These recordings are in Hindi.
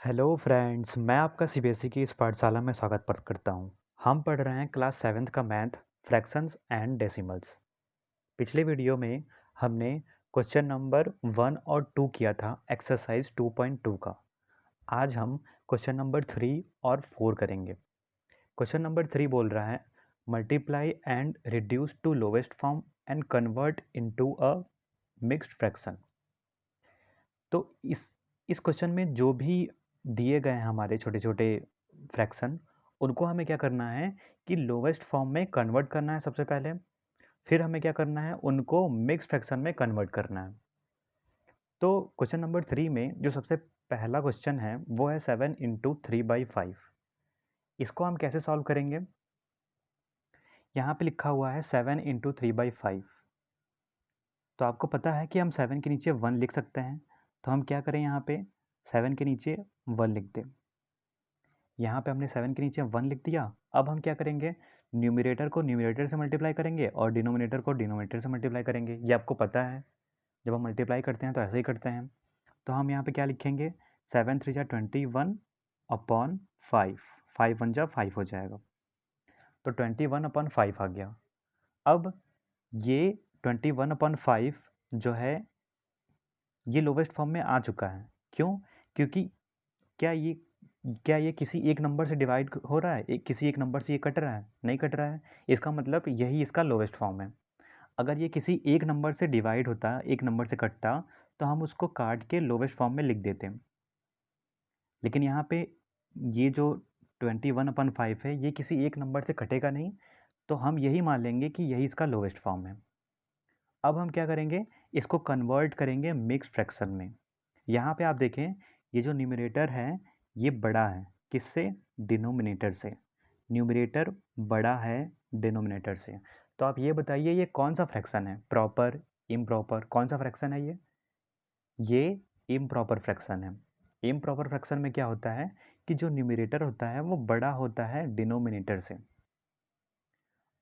हेलो फ्रेंड्स, मैं आपका सीबीएसई की इस पाठशाला में स्वागत करता हूँ। हम पढ़ रहे हैं क्लास 7th का मैथ, फ्रैक्शंस एंड डेसिमल्स। पिछले वीडियो में हमने क्वेश्चन नंबर 1 और 2 किया था एक्सरसाइज 2.2 का। आज हम क्वेश्चन नंबर 3 और 4 करेंगे। क्वेश्चन नंबर 3 बोल रहा है multiply and reduce to lowest form and convert into a mixed fraction. तो इस क्वेश्चन में जो भी दिए गए हैं हमारे छोटे छोटे फ्रैक्शन, उनको हमें क्या करना है कि लोवेस्ट फॉर्म में कन्वर्ट करना है सबसे पहले। फिर हमें क्या करना है, उनको मिक्स फ्रैक्शन में कन्वर्ट करना है। तो क्वेश्चन नंबर 3 में जो सबसे पहला क्वेश्चन है वो है 7 × 3/5। इसको हम कैसे सॉल्व करेंगे? यहाँ पे लिखा हुआ है 7 × 3/5। तो आपको पता है कि हम 7 के नीचे 1 लिख सकते हैं। तो हम क्या करें, यहाँ पे 7 के नीचे 1 लिख दें। यहाँ पे हमने 7 के नीचे 1 लिख दिया। अब हम क्या करेंगे, न्यूमरेटर को न्यूमरेटर से मल्टीप्लाई करेंगे और डिनोमिनेटर को डिनोमिनेटर से मल्टीप्लाई करेंगे। ये आपको पता है, जब हम मल्टीप्लाई करते हैं तो ऐसे ही करते हैं। तो हम यहाँ पे क्या लिखेंगे, 7 3 जा 21 अपॉन 5, 5 1 जा 5 हो जाएगा। तो 21/5 आ गया। अब ये 21/5 जो है ये लोवेस्ट फॉर्म में आ चुका है। क्यों? क्योंकि क्या ये क्या ये किसी एक नंबर से डिवाइड हो रहा है, किसी एक नंबर से ये कट रहा है? नहीं कट रहा है। इसका मतलब यही इसका लोवेस्ट फॉर्म है। अगर ये किसी एक नंबर से डिवाइड होता, एक नंबर से कटता, तो हम उसको काट के लोवेस्ट फॉर्म में लिख देते। लेकिन यहाँ पे ये जो 21/5 है, ये किसी एक नंबर से कटेगा नहीं, तो हम यही मान लेंगे कि यही इसका लोवेस्ट फॉर्म है। अब हम क्या करेंगे, इसको कन्वर्ट करेंगे मिक्स फ्रैक्शन में। यहाँ पे आप देखें, ये जो न्यूमरेटर है ये बड़ा है किससे? डिनोमिनेटर से। न्यूमरेटर बड़ा है डिनोमिनेटर से। तो आप ये बताइए ये कौन सा फ्रैक्शन है, प्रॉपर, इम्प्रॉपर? कौन सा फ्रैक्शन है ये इम्प्रॉपर फ्रैक्शन है। इम्प्रॉपर फ्रैक्शन में क्या होता है कि जो न्यूमरेटर होता है वो बड़ा होता है डिनोमिनेटर से।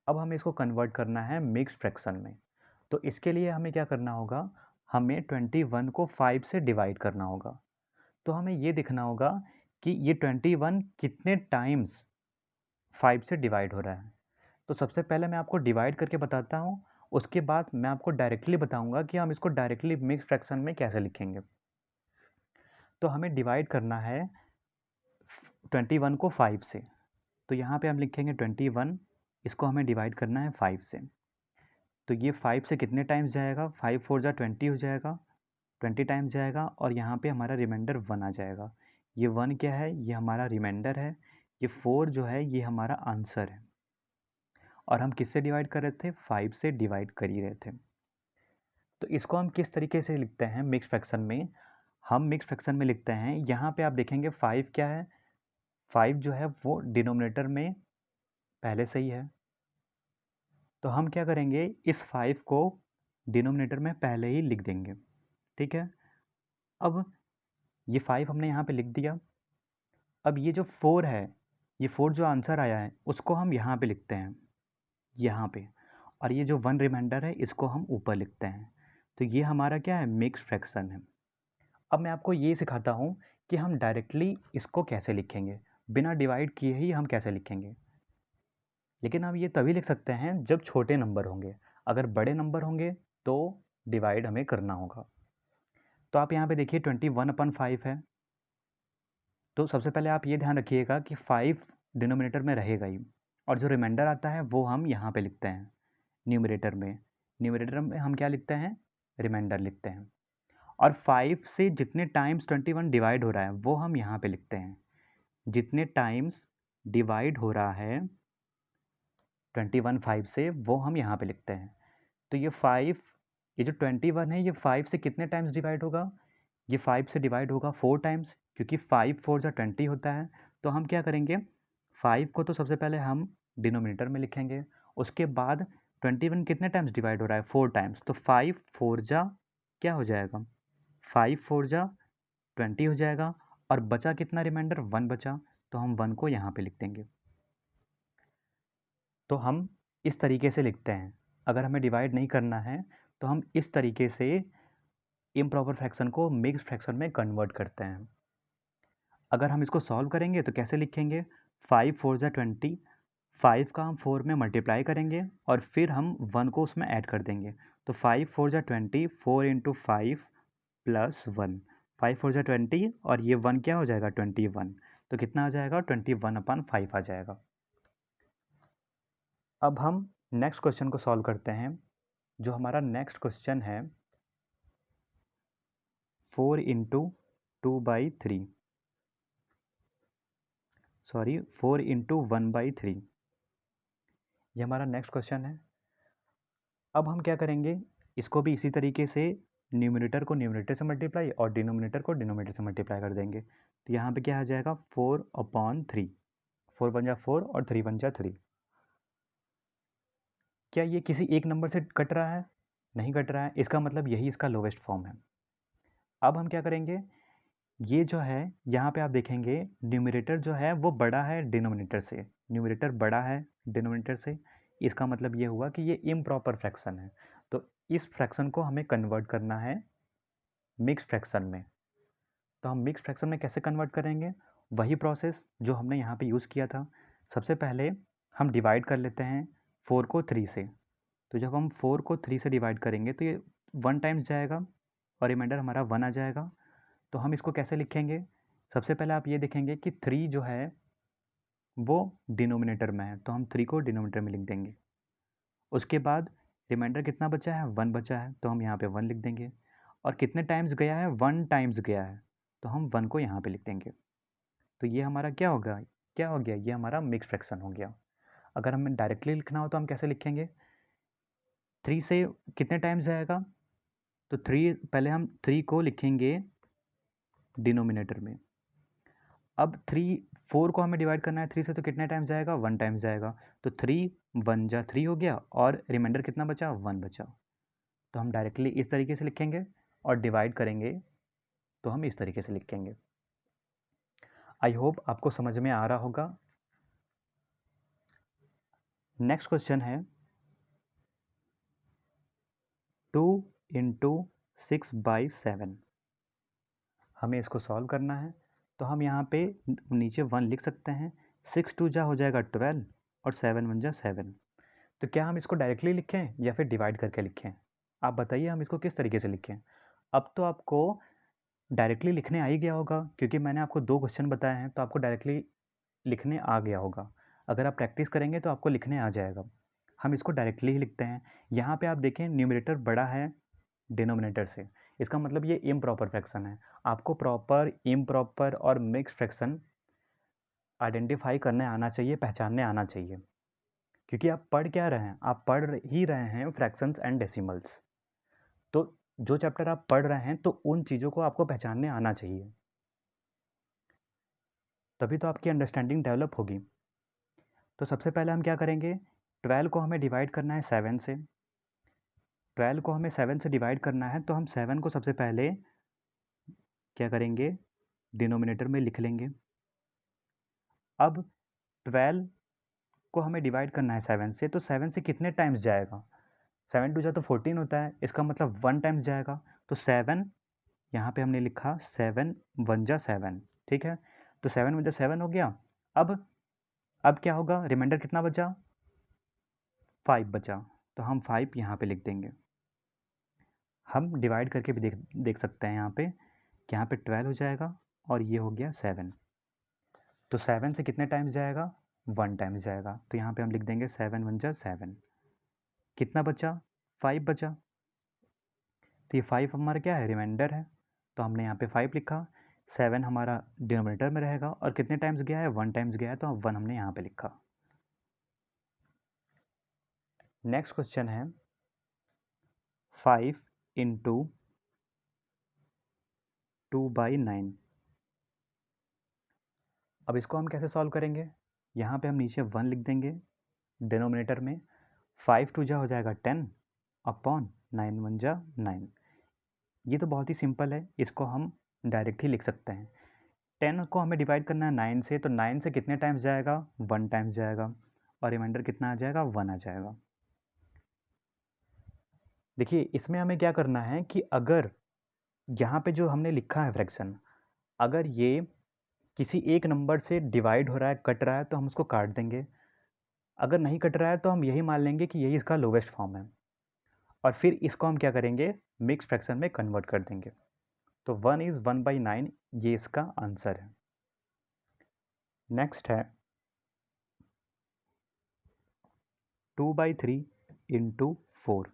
अब हमें इसको कन्वर्ट करना है मिक्स फ्रैक्शन में। तो इसके लिए हमें क्या करना होगा, हमें 21 को 5 से डिवाइड करना होगा। तो हमें ये देखना होगा कि ये 21 कितने टाइम्स 5 से डिवाइड हो रहा है। तो सबसे पहले मैं आपको डिवाइड करके बताता हूँ, उसके बाद मैं आपको डायरेक्टली बताऊंगा कि हम इसको डायरेक्टली मिक्स फ्रैक्शन में कैसे लिखेंगे। तो हमें डिवाइड करना है 21 को 5 से। तो यहाँ पे हम लिखेंगे 21, इसको हमें डिवाइड करना है 5 से। तो ये 5 से कितने टाइम्स जाएगा, 5 4 जा 20 हो जाएगा, 20 टाइम्स जाएगा और यहाँ पे हमारा रिमाइंडर 1 आ जाएगा। ये 1 क्या है, ये हमारा रिमाइंडर है। ये 4 जो है ये हमारा आंसर है। और हम किससे डिवाइड कर रहे थे, 5 से डिवाइड कर ही रहे थे। तो इसको हम किस तरीके से लिखते हैं मिक्स फ्रैक्शन में? हम मिक्स फ्रैक्शन में लिखते हैं, यहाँ पे आप देखेंगे 5 क्या है, 5 जो है वो डिनोमिनेटर में पहले से ही है। तो हम क्या करेंगे, इस 5 को डिनोमिनेटर में पहले ही लिख देंगे। ठीक है। अब ये 5 हमने यहाँ पे लिख दिया। अब ये जो 4 है, ये 4 जो आंसर आया है उसको हम यहाँ पे लिखते हैं, यहाँ पे। और ये जो 1 रिमाइंडर है इसको हम ऊपर लिखते हैं। तो ये हमारा क्या है, मिक्स फ्रैक्शन है। अब मैं आपको ये सिखाता हूँ कि हम डायरेक्टली इसको कैसे लिखेंगे, बिना डिवाइड किए ही हम कैसे लिखेंगे। लेकिन हम ये तभी लिख सकते हैं जब छोटे नंबर होंगे। अगर बड़े नंबर होंगे तो डिवाइड हमें करना होगा। तो आप यहाँ पे देखिए 21/5 है। तो सबसे पहले आप ये ध्यान रखिएगा कि 5 डिनोमिनेटर में रहेगा ही, और जो रिमाइंडर आता है वो हम यहाँ पे लिखते हैं न्यूमरेटर में। न्यूमरेटर में हम क्या लिखते हैं, रिमाइंडर लिखते हैं। और 5 से जितने टाइम्स 21 डिवाइड हो रहा है वो हम यहाँ पे लिखते हैं। जितने टाइम्स डिवाइड हो रहा है 21 5 से वो हम यहाँ पे लिखते हैं। तो ये 5, ये जो 21 है ये 5 से कितने टाइम्स डिवाइड होगा, ये 5 से डिवाइड होगा 4 टाइम्स, क्योंकि 5 4 जा 20 होता है। तो हम क्या करेंगे, 5 को तो सबसे पहले हम डिनोमिनेटर में लिखेंगे, उसके बाद 21 कितने टाइम्स डिवाइड हो रहा है, 4 टाइम्स। तो 5 4 जा क्या हो जाएगा, 5 4 जा 20 हो जाएगा। और बचा कितना रिमाइंडर, 1 बचा। तो हम 1 को यहाँ पे लिख देंगे। तो हम इस तरीके से लिखते हैं। अगर हमें डिवाइड नहीं करना है तो हम इस तरीके से इम्प्रॉपर फ्रैक्शन को मिक्स फ्रैक्शन में कन्वर्ट करते हैं। अगर हम इसको सॉल्व करेंगे तो कैसे लिखेंगे, 5 4 जा 20, 5 का हम 4 में मल्टीप्लाई करेंगे और फिर हम 1 को उसमें ऐड कर देंगे। तो 5 4 जा 20, 4 इंटू 5 प्लस 1, 5 4 जा 20 और ये 1 क्या हो जाएगा 21, तो कितना आ जाएगा 21/5 आ जाएगा। अब हम नेक्स्ट क्वेश्चन को सॉल्व करते हैं। जो हमारा नेक्स्ट क्वेश्चन है 4 इंटू 2/3, सॉरी 4 इंटू 1/3, ये हमारा नेक्स्ट क्वेश्चन है। अब हम क्या करेंगे, इसको भी इसी तरीके से न्यूमरेटर को न्यूमरेटर से मल्टीप्लाई और डिनोमिनेटर को डिनोमिनेटर से मल्टीप्लाई कर देंगे। तो यहाँ पे क्या आ जाएगा 4/3, 4 1 जा 4 और 3 1 जा 3। क्या ये किसी एक नंबर से कट रहा है? नहीं कट रहा है, इसका मतलब यही इसका लोवेस्ट फॉर्म है। अब हम क्या करेंगे, ये जो है यहाँ पे आप देखेंगे न्यूमरेटर जो है वो बड़ा है डिनोमिनेटर से, न्यूमरेटर बड़ा है डिनोमिनेटर से, इसका मतलब ये हुआ कि ये इम्प्रॉपर फ्रैक्शन है। तो इस फ्रैक्शन को हमें कन्वर्ट करना है मिक्स फ्रैक्शन में। तो हम मिक्स फ्रैक्शन में कैसे कन्वर्ट करेंगे, वही प्रोसेस जो हमने यहाँ पे यूज़ किया था। सबसे पहले हम डिवाइड कर लेते हैं 4 को 3 से। तो जब हम 4 को 3 से डिवाइड करेंगे तो ये 1 टाइम्स जाएगा और रिमाइंडर हमारा 1 आ जाएगा। तो हम इसको कैसे लिखेंगे, सबसे पहले आप ये देखेंगे कि 3 जो है वो डिनोमिनेटर में है, तो हम 3 को डिनोमिनेटर में लिख देंगे। उसके बाद रिमाइंडर कितना बचा है, 1 बचा है, तो हम यहाँ पे 1 लिख देंगे। और कितने टाइम्स गया है, 1 टाइम्स गया है, तो हम 1 को यहाँ पे लिख देंगे। तो ये हमारा क्या होगा, क्या हो गया, ये हमारा मिक्स फ्रैक्शन हो गया। अगर हमें डायरेक्टली लिखना हो तो हम कैसे लिखेंगे, 3 से कितने टाइम्स जाएगा, तो 3 पहले हम 3 को लिखेंगे डिनोमिनेटर में। अब 4 को हमें डिवाइड करना है 3 से, तो कितने टाइम्स जाएगा, 1 टाइम्स जाएगा। तो 3 1 जा 3 हो गया और रिमाइंडर कितना बचा, 1 बचा। तो हम डायरेक्टली इस तरीके से लिखेंगे और डिवाइड करेंगे तो हम इस तरीके से लिखेंगे। आई होप आपको समझ में आ रहा होगा। नेक्स्ट क्वेश्चन है 2 इंटू 6/7, हमें इसको सॉल्व करना है। तो हम यहाँ पे नीचे 1 लिख सकते हैं, 6 2 जा हो जाएगा 12 और 7 1 जा 7। तो क्या हम इसको डायरेक्टली लिखें या फिर डिवाइड करके लिखें, आप बताइए हम इसको किस तरीके से लिखें। अब तो आपको डायरेक्टली लिखने आ ही गया होगा, क्योंकि मैंने आपको 2 क्वेश्चन बताए हैं, तो आपको डायरेक्टली लिखने आ गया होगा। अगर आप प्रैक्टिस करेंगे तो आपको लिखने आ जाएगा। हम इसको डायरेक्टली ही लिखते हैं। यहाँ पे आप देखें न्यूमरेटर बड़ा है डिनोमिनेटर से, इसका मतलब ये इम्प्रॉपर फ्रैक्शन है। आपको प्रॉपर, इम्प्रॉपर और मिक्स फ्रैक्शन आइडेंटिफाई करने आना चाहिए, पहचानने आना चाहिए, क्योंकि आप पढ़ क्या रहे हैं, आप पढ़ ही रहे हैं फ्रैक्शंस एंड डेसिमल्स। तो जो चैप्टर आप पढ़ रहे हैं तो उन चीज़ों को आपको पहचानने आना चाहिए, तभी तो आपकी अंडरस्टैंडिंग डेवलप होगी। तो सबसे पहले हम क्या करेंगे, 12 को हमें डिवाइड करना है 7 से। 12 को हमें 7 से डिवाइड करना है, तो हम 7 को सबसे पहले क्या करेंगे, डिनोमिनेटर में लिख लेंगे। अब 12 को हमें डिवाइड करना है 7 से, तो 7 से कितने टाइम्स जाएगा, 7 2 जा तो 14 होता है, इसका मतलब 1 टाइम्स जाएगा। तो 7 यहाँ पे हमने लिखा 7 1 जा 7, ठीक है। तो 7 1 जा 7 हो गया। अब क्या होगा, रिमाइंडर कितना बचा, 5 बचा, तो हम 5 यहाँ पे लिख देंगे। हम डिवाइड करके भी देख सकते हैं यहाँ पे कि यहाँ पे 12 हो जाएगा और ये हो गया 7। तो 7 से कितने टाइम्स जाएगा, 1 टाइम्स जाएगा, तो यहाँ पे हम लिख देंगे 7 1 जा 7। कितना बचा, 5 बचा। तो ये 5 हमारा क्या है, रिमाइंडर है, तो हमने यहाँ पे 5 लिखा। 7 हमारा डिनोमिनेटर में रहेगा और कितने टाइम्स गया है, 1 टाइम्स गया है, तो 1 हमने यहाँ पे लिखा। नेक्स्ट क्वेश्चन है 5 इंटू 2/9। अब इसको हम कैसे सॉल्व करेंगे, यहाँ पे हम नीचे 1 लिख देंगे डिनोमिनेटर में। 5 2 जा हो जाएगा 10 अपॉन 9 1 जा 9। ये तो बहुत ही सिंपल है, इसको हम डायरेक्ट ही लिख सकते हैं। 10 को हमें डिवाइड करना है 9 से, तो 9 से कितने टाइम्स जाएगा, 1 टाइम्स जाएगा और रिमाइंडर कितना आ जाएगा, 1 आ जाएगा। देखिए इसमें हमें क्या करना है कि अगर यहाँ पे जो हमने लिखा है फ्रैक्शन, अगर ये किसी एक नंबर से डिवाइड हो रहा है, कट रहा है, तो हम उसको काट देंगे। अगर नहीं कट रहा है तो हम यही मान लेंगे कि यही इसका लोवेस्ट फॉर्म है, और फिर इसको हम क्या करेंगे, मिक्स फ्रैक्शन में कन्वर्ट कर देंगे। तो 1 इज़ 1/9, ये इसका आंसर है। नेक्स्ट है 2/3 इंटू 4।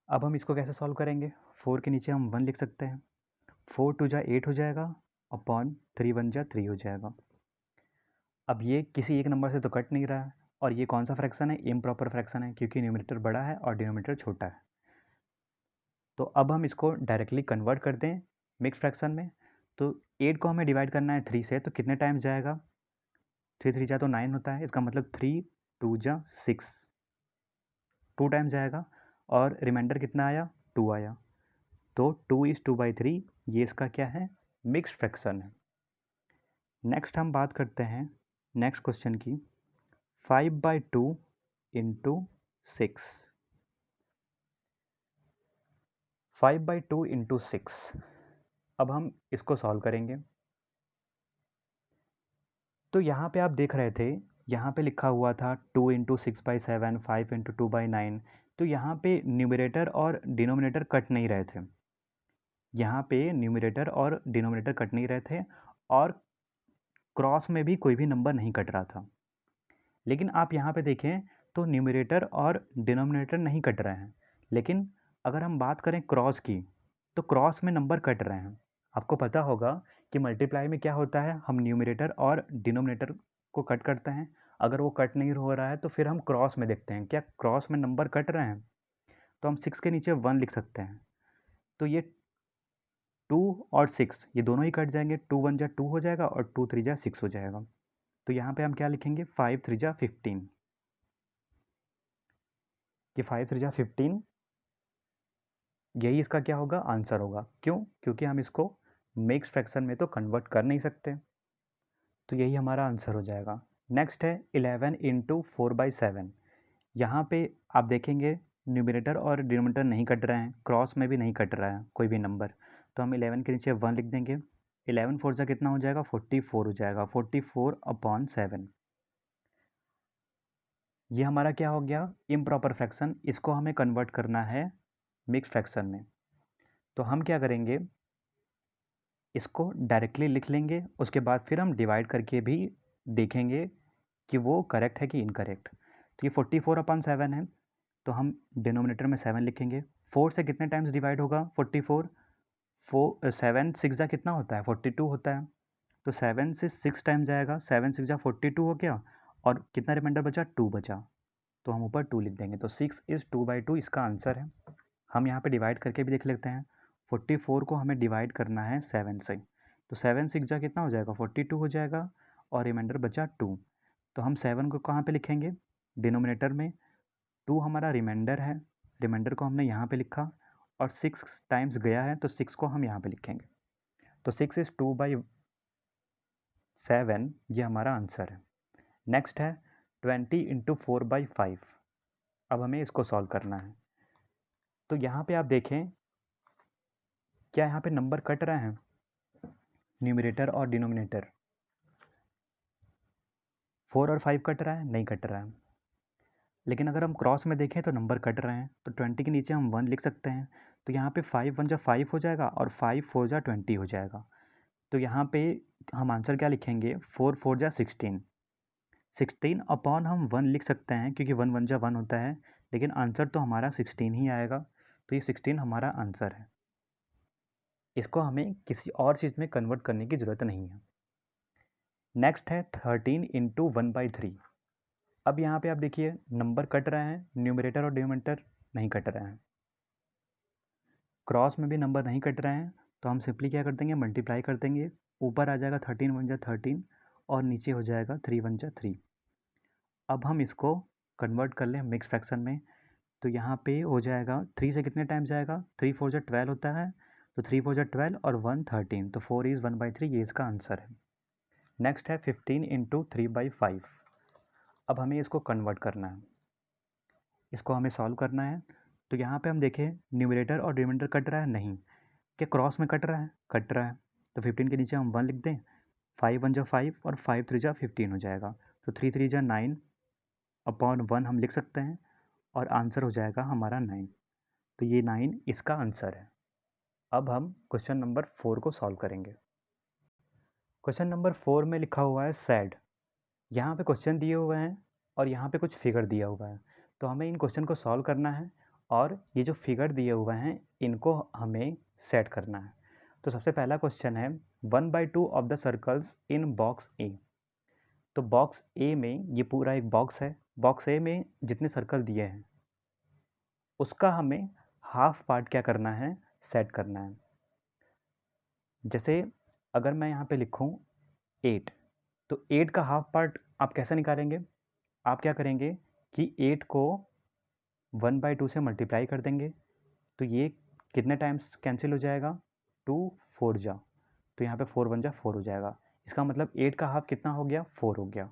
अब हम इसको कैसे सॉल्व करेंगे, 4 के नीचे हम 1 लिख सकते हैं, 4 2 जा 8 हो जाएगा, अपॉन 3 1 जा 3 हो जाएगा। अब ये किसी एक नंबर से तो कट नहीं रहा है, और ये कौन सा फ्रैक्शन है, इम्प्रॉपर फ्रैक्शन है, क्योंकि न्यूमरेटर बड़ा है और डिनोमिनेटर छोटा है। तो अब हम इसको डायरेक्टली कन्वर्ट कर दें मिक्स फ्रैक्शन में। तो 8 को हमें डिवाइड करना है 3 से, तो कितने टाइम्स जाएगा, 3 3 जा तो 9 होता है, इसका मतलब 3 2 जा 6, 2 टाइम्स जाएगा, और रिमाइंडर कितना आया, 2 आया। तो 2 इज़ 2/3, ये इसका क्या है, मिक्स फ्रैक्शन है। नेक्स्ट हम बात करते हैं नेक्स्ट क्वेश्चन की, 5/2 इंटू 6। 5/2 इंटू 6। अब हम इसको सॉल्व करेंगे। तो यहाँ पे आप देख रहे थे, यहाँ पे लिखा हुआ था 2 इंटू 6/7, 5 इंटू 2/9। तो यहाँ पे न्यूमरेटर और डिनोमिनेटर कट नहीं रहे थे, यहाँ पे न्यूमरेटर और डिनोमिनेटर कट नहीं रहे थे, और क्रॉस में भी कोई भी नंबर नहीं कट रहा था। लेकिन आप यहाँ पे देखें तो न्यूमरेटर और डिनोमिनेटर नहीं कट रहे हैं, लेकिन अगर हम बात करें क्रॉस की, तो क्रॉस में नंबर कट रहे हैं। आपको पता होगा कि मल्टीप्लाई में क्या होता है, हम न्यूमरेटर और डिनोमिनेटर को कट करते हैं। अगर वो कट नहीं हो रहा है तो फिर हम क्रॉस में देखते हैं क्या क्रॉस में नंबर कट रहे हैं, तो हम 6 के नीचे 1 लिख सकते हैं। तो ये 2 और 6 ये दोनों ही कट जाएंगे, 2 1 जा 2 हो जाएगा और 2 3 जा 6 हो जाएगा। तो यहाँ पे हम क्या लिखेंगे, 5 3 जा 15। ये 5 3 जा 15, यही इसका क्या होगा, आंसर होगा। क्यों, क्योंकि हम इसको मिक्स फ्रैक्शन में तो कन्वर्ट कर नहीं सकते, तो यही हमारा आंसर हो जाएगा। नेक्स्ट है 11 इंटू 4/7। यहाँ पे आप देखेंगे न्यूमरेटर और डिनोमिनेटर नहीं कट रहे हैं, क्रॉस में भी नहीं कट रहा है कोई भी नंबर, तो हम 11 के नीचे 1 लिख देंगे। 11 4 जा कितना हो जाएगा, 44 हो जाएगा, 44/7। ये हमारा क्या हो गया, इम्प्रॉपर फ्रैक्शन। इसको हमें कन्वर्ट करना है मिक्स फ्रैक्शन में। तो हम क्या करेंगे, इसको डायरेक्टली लिख लेंगे, उसके बाद फिर हम डिवाइड करके भी देखेंगे कि वो करेक्ट है कि इनकरेक्ट। तो ये 44/7 है, तो हम डिनोमिनेटर में 7 लिखेंगे। 4 से कितने टाइम्स डिवाइड होगा 44, 7 6 जा कितना होता है, 42 होता है। तो 7 से 6 टाइम जाएगा, 7 6 जा 42 हो गया, और कितना रिमाइंडर बचा, 2 बचा, तो हम ऊपर 2 लिख देंगे। तो 6 इज़ 2/2 इसका आंसर है। हम यहाँ पे डिवाइड करके भी देख लेते हैं। 44 को हमें डिवाइड करना है 7 से, तो 7 6 जा कितना हो जाएगा, 42 हो जाएगा, और रिमाइंडर बचा 2। तो हम 7 को कहाँ पे लिखेंगे, डिनोमिनेटर में। 2 हमारा रिमाइंडर है, रिमाइंडर को हमने यहाँ पे लिखा, और 6 टाइम्स गया है तो 6 को हम यहाँ पे लिखेंगे। तो 6 इज़ 2/7, ये हमारा आंसर है। नेक्स्ट है 20 इंटू 4/5। अब हमें इसको सॉल्व करना है। तो यहाँ पे आप देखें, क्या यहाँ पे नंबर कट रहे हैं, न्यूमरेटर और डिनोमिनेटर। 4 और 5 कट रहा है, नहीं कट रहा है। लेकिन अगर हम क्रॉस में देखें तो नंबर कट रहे हैं, तो 20 के नीचे हम 1 लिख सकते हैं। तो यहाँ पे 5 1 जा 5 हो जाएगा, और 5 4 जा 20 हो जाएगा। तो यहाँ पे हम आंसर क्या लिखेंगे, 4 4 जा 16, 16 अपॉन हम 1 लिख सकते हैं, क्योंकि 1 1 जा 1 होता है, लेकिन आंसर तो हमारा 16 ही आएगा। तो ये 16 हमारा आंसर है। इसको हमें किसी और चीज़ में कन्वर्ट करने की ज़रूरत नहीं है। नेक्स्ट है 13 इंटू 1/3। अब यहाँ पे आप देखिए नंबर कट रहे हैं, न्यूमरेटर और डिनोमिनेटर नहीं कट रहे हैं, क्रॉस में भी नंबर नहीं कट रहे हैं, तो हम सिंपली क्या कर देंगे, मल्टीप्लाई कर देंगे। ऊपर आ जाएगा 13 1 जा 13, और नीचे हो जाएगा 3 1 जा 3। अब हम इसको कन्वर्ट कर लें मिक्स फ्रैक्शन में, तो यहाँ पे हो जाएगा 3 से कितने टाइम्स जाएगा, 3 4 जा 12 होता है, तो 3 4 जा 12 और 1 13, तो 4 इज़ 1/3, ये इसका आंसर है। नेक्स्ट है 15 इंटू 3/5। अब हमें इसको कन्वर्ट करना है, इसको हमें सॉल्व करना है। तो यहाँ पे हम देखें न्यूमरेटर और डिनोमिनेटर कट रहा है, नहीं। क्या क्रॉस में कट रहा है, कट रहा है। तो 15 के नीचे हम 1 लिख दें, 5 1 जा 5 और 5 3 जा 15 हो जाएगा। तो 3 3 जा 9 अपॉन 1 हम लिख सकते हैं और आंसर हो जाएगा हमारा 9। तो ये 9 इसका आंसर है। अब हम क्वेश्चन नंबर 4 को सॉल्व करेंगे। क्वेश्चन नंबर 4 में लिखा हुआ है सैड। यहाँ पे क्वेश्चन दिए हुए हैं और यहाँ पे कुछ फिगर दिया हुआ है, तो हमें इन क्वेश्चन को सॉल्व करना है और ये जो फिगर दिए हुए हैं इनको हमें सेट करना है। तो सबसे पहला क्वेश्चन है 1/2 of the circles in box A. तो बॉक्स ए में ये पूरा एक बॉक्स है, बॉक्स ए में जितने सर्कल दिए हैं उसका हमें हाफ पार्ट क्या करना है, सेट करना है। जैसे अगर मैं यहाँ पे लिखूँ 8, तो 8 का हाफ पार्ट आप कैसे निकालेंगे? आप क्या करेंगे कि 8 को 1/2 से मल्टीप्लाई कर देंगे, तो ये कितने टाइम्स कैंसिल हो जाएगा? 2 4 जा, तो यहाँ पे 4 1 जा 4 हो जाएगा। इसका मतलब 8 का हाफ कितना हो गया? 4 हो गया।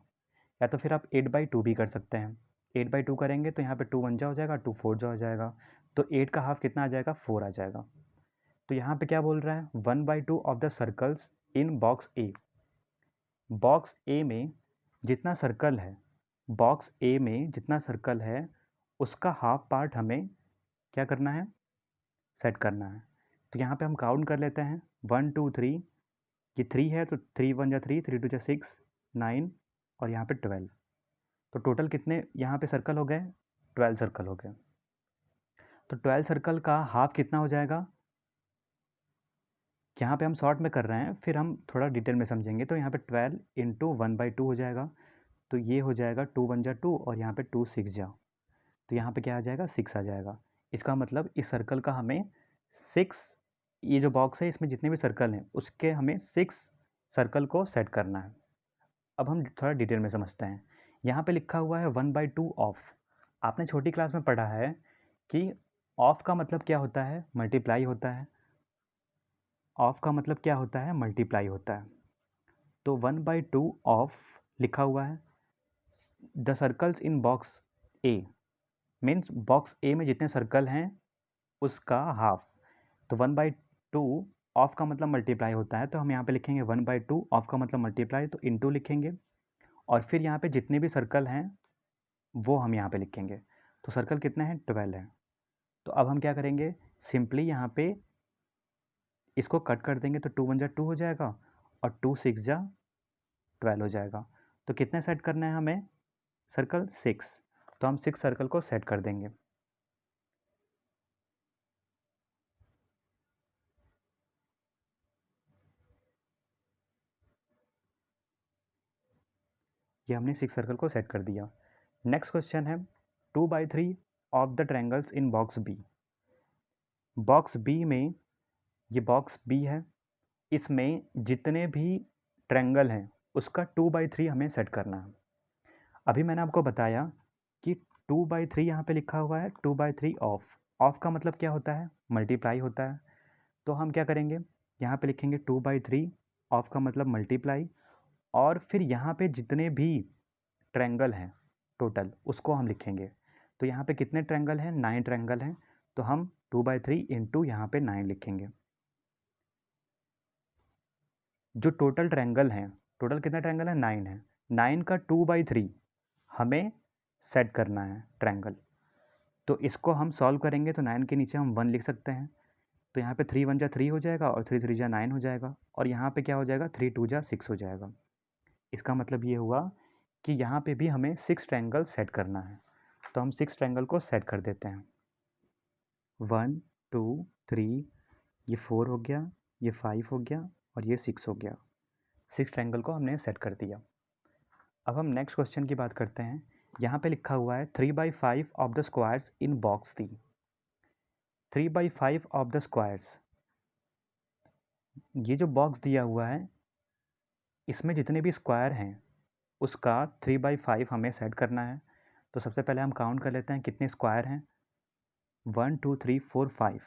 या तो फिर आप 8/2 भी कर सकते हैं। 8/2 करेंगे तो यहाँ पे 2 1 जा हो जाएगा, 2 4 जा हो जाएगा, तो 8 का हाफ कितना आ जाएगा? 4 आ जाएगा। तो यहाँ पे क्या बोल रहा है? 1/2 of the circles in box A. Box A में जितना सर्कल है, बॉक्स ए में जितना सर्कल है उसका हाफ पार्ट हमें क्या करना है? सेट करना है। तो यहाँ पे हम काउंट कर लेते हैं 1 2 3, ये 3 है तो 3 1 जा 3, 3 2 जा 6, 9 और यहाँ पे 12। तो टोटल कितने यहाँ पे सर्कल हो गए? 12 सर्कल हो गए। तो 12 सर्कल का हाफ कितना हो जाएगा? यहाँ पे हम शॉर्ट में कर रहे हैं, फिर हम थोड़ा डिटेल में समझेंगे। तो यहाँ पे 12 इंटू 1/2 हो जाएगा, तो ये हो जाएगा 2 1 जा 2 और यहाँ पे 2 6 जा, तो यहाँ पे क्या आ जाएगा? 6 आ जाएगा। इसका मतलब इस सर्कल का हमें 6, ये जो बॉक्स है इसमें जितने भी सर्कल हैं उसके हमें 6 सर्कल को सेट करना है। अब हम थोड़ा डिटेल में समझते हैं। यहाँ पे लिखा हुआ है 1/2 ऑफ। आपने छोटी क्लास में पढ़ा है कि ऑफ का मतलब क्या होता है? मल्टीप्लाई होता है। ऑफ का मतलब क्या होता है? मल्टीप्लाई होता है। तो 1/2 ऑफ लिखा हुआ है the circles in box A, means box A में जितने सर्कल हैं उसका हाफ। तो 1/2 ऑफ का मतलब मल्टीप्लाई होता है, तो हम यहाँ पे लिखेंगे 1/2 ऑफ का मतलब मल्टीप्लाई, तो इनटू लिखेंगे और फिर यहाँ पे जितने भी सर्कल हैं वो हम यहाँ पे लिखेंगे। तो सर्कल कितने हैं? 12 है। तो अब हम क्या करेंगे? सिंपली यहाँ पे इसको कट कर देंगे, तो 2 1 जा 2 हो जाएगा और 2 6 जा 12 हो जाएगा। तो कितने सेट करना है हमें? सर्कल 6। तो हम 6 सर्कल को सेट कर देंगे। ये हमने 6 सर्कल को सेट कर दिया। नेक्स्ट क्वेश्चन है 2/3 of the triangles in box B. Box B में, ये बॉक्स बी है, इसमें जितने भी ट्रायंगल हैं उसका 2/3 हमें सेट करना है। अभी मैंने आपको बताया कि 2/3 यहाँ पे लिखा हुआ है, 2/3 ऑफ। ऑफ का मतलब क्या होता है? मल्टीप्लाई होता है। तो हम क्या करेंगे? यहाँ पे लिखेंगे 2/3 ऑफ का मतलब मल्टीप्लाई, और फिर यहाँ पे जितने भी ट्रायंगल हैं टोटल उसको हम लिखेंगे। तो यहाँ पे कितने ट्रायंगल हैं? 9 ट्रायंगल हैं, तो हम 2/3 इंटू यहाँ पे 9 लिखेंगे। जो टोटल ट्रायंगल हैं, टोटल कितने ट्रायंगल हैं? 9 है। 9 का 2/3 हमें सेट करना है ट्रायंगल। तो इसको हम सॉल्व करेंगे, तो 9 के नीचे हम 1 लिख सकते हैं। तो यहाँ पे 3 1 जा 3 हो जाएगा और 3 3 जा 9 हो जाएगा, और यहाँ पे क्या हो जाएगा? 3 2 जा 6 हो जाएगा। इसका मतलब ये हुआ कि यहाँ पे भी हमें 6 ट्रायंगल सेट करना है। तो हम 6 ट्रायंगल को सेट कर देते हैं। 1 2 3, ये 4 हो गया, ये 5 हो गया और ये 6 हो गया। 6 ट्रायंगल को हमने सेट कर दिया। अब हम नेक्स्ट क्वेश्चन की बात करते हैं। यहाँ पे लिखा हुआ है 3/5 of the squares in box D. 3/5 of the squares, ये जो बॉक्स दिया हुआ है इसमें जितने भी स्क्वायर हैं उसका 3/5 हमें सेट करना है। तो सबसे पहले हम काउंट कर लेते हैं कितने स्क्वायर हैं। 1 2 3 4 5,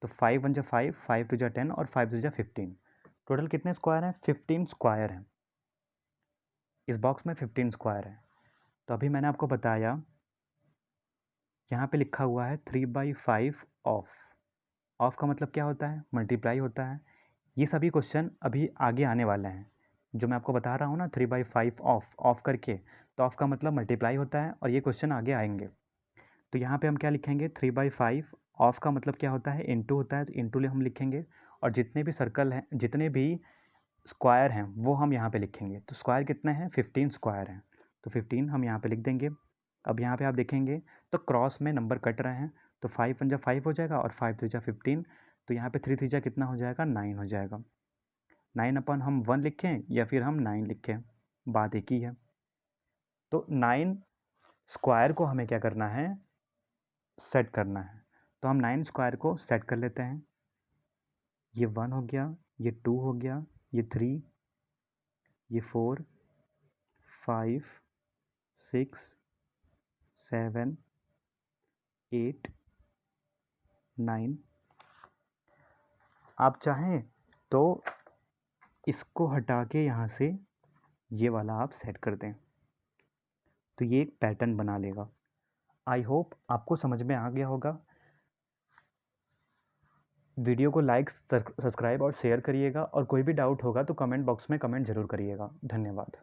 तो 5 1 जा 5, 5 2 जा 10 और 5 2 जा 15। टोटल कितने स्क्वायर हैं? 15 स्क्वायर हैं। इस बॉक्स में 15 स्क्वायर है। तो अभी मैंने आपको बताया यहाँ पे लिखा हुआ है 3/5 ऑफ। ऑफ का मतलब क्या होता है? मल्टीप्लाई होता है। ये सभी क्वेश्चन अभी आगे आने वाले हैं। जो मैं आपको बता रहा हूँ ना 3/5 ऑफ करके, तो ऑफ का मतलब मल्टीप्लाई होता है और ये क्वेश्चन आगे आएंगे। तो यहाँ पे हम क्या लिखेंगे 3/5 ऑफ का मतलब क्या होता है, इंटू होता है, इंटू ले हम लिखेंगे। और जितने भी सर्कल हैं, जितने भी स्क्वायर हैं, वो हम यहाँ पे लिखेंगे। तो स्क्वायर कितने हैं, 15 स्क्वायर हैं, तो 15 हम यहाँ पे लिख देंगे। अब यहाँ पे आप देखेंगे तो क्रॉस में नंबर कट रहे हैं, तो 5 पंजा 5 हो जाएगा और 5 3 15, तो यहाँ पे 3 3 कितना हो जाएगा, 9 हो जाएगा। 9 अपन हम 1 लिखें या फिर हम 9 लिखें, बात एक ही है। तो 9 स्क्वायर को हमें क्या करना है, सेट करना है। तो हम 9 स्क्वायर को सेट कर लेते हैं। ये 1 हो गया, ये 2 हो गया, ये 3, ये 4, 5, 6, 7, 8, 9। आप चाहें तो इसको हटा के यहाँ से ये वाला आप सेट कर दें, तो ये एक पैटर्न बना लेगा। आई होप आपको समझ में आ गया होगा। वीडियो को लाइक, सब्सक्राइब और शेयर करिएगा, और कोई भी डाउट होगा तो कमेंट बॉक्स में कमेंट ज़रूर करिएगा। धन्यवाद।